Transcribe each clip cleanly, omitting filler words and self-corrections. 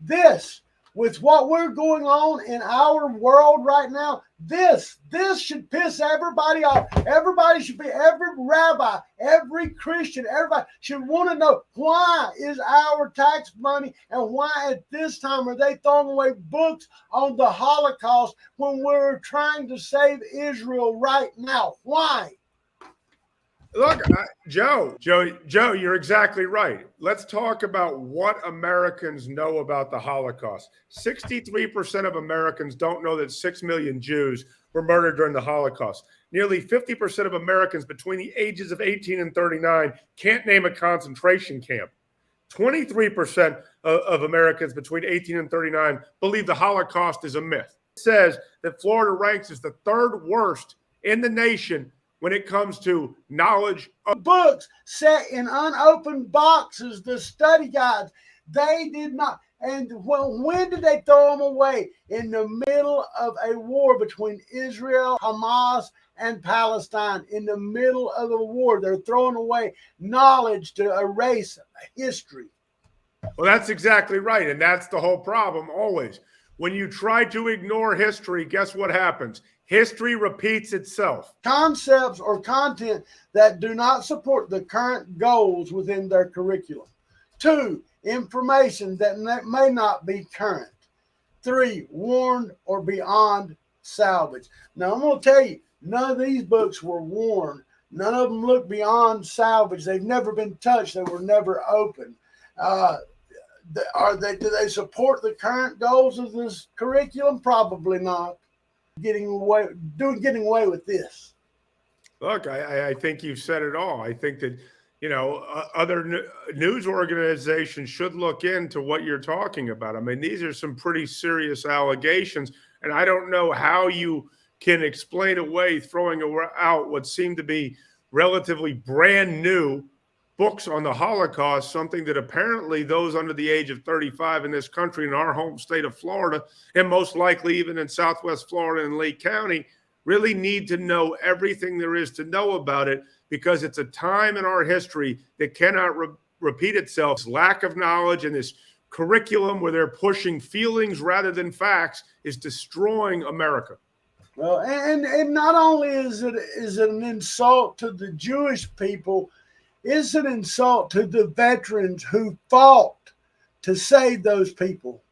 this, with what we're going on in our world right now, this should piss everybody off. Everybody should be, every rabbi, every Christian, everybody should want to know, why is our tax money, and why at this time are they throwing away books on the Holocaust when we're trying to save Israel right now? Why? Look, Joe, you're exactly right. Let's talk about what Americans know about the Holocaust. 63% of Americans don't know that 6 million Jews were murdered during the Holocaust. Nearly 50% of Americans between the ages of 18 and 39 can't name a concentration camp. 23% of Americans between 18 and 39 believe the Holocaust is a myth. It says that Florida ranks as the third worst in the nation when it comes to knowledge of books set in unopened boxes, the study guides. They did not. And when did they throw them away? In the middle of a war between Israel, Hamas, and Palestine. In the middle of a war, they're throwing away knowledge to erase history. Well, that's exactly right. And that's the whole problem always. When you try to ignore history, guess what happens? History repeats itself. Concepts or content that do not support the current goals within their curriculum. 2, information that may not be current. 3, worn or beyond salvage. Now, I'm going to tell you, none of these books were worn. None of them look beyond salvage. They've never been touched. They were never opened. Do they support the current goals of this curriculum? Probably not. Getting away with this. Look, I think you've said it all. I think that, other news organizations should look into what you're talking about. I mean, these are some pretty serious allegations, and I don't know how you can explain away throwing out what seem to be relatively brand new books on the Holocaust, something that apparently those under the age of 35 in this country, in our home state of Florida, and most likely even in Southwest Florida and Lake County, really need to know everything there is to know about it, because it's a time in our history that cannot repeat itself. This lack of knowledge and this curriculum where they're pushing feelings rather than facts is destroying America. Well, and not only is it an insult to the Jewish people, it's an insult to the veterans who fought to save those people.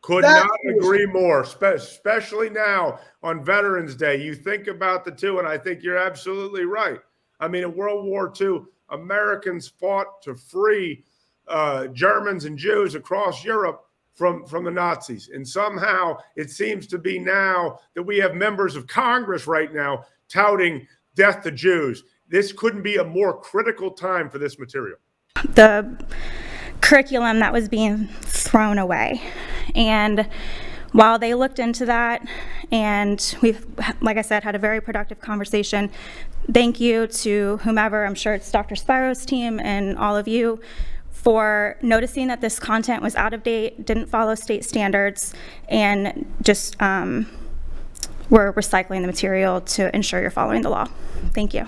Could not agree more, especially now on Veterans Day. You think about the two, and I think you're absolutely right. I mean, in World War II, Americans fought to free Germans and Jews across Europe from the Nazis. And somehow it seems to be now that we have members of Congress right now touting death to Jews. This couldn't be a more critical time for this material. The curriculum that was being thrown away. And while they looked into that, and we've, like I said, had a very productive conversation, thank you to whomever, I'm sure it's Dr. Spiro's team and all of you, for noticing that this content was out of date, didn't follow state standards, and just we're recycling the material to ensure you're following the law. Thank you.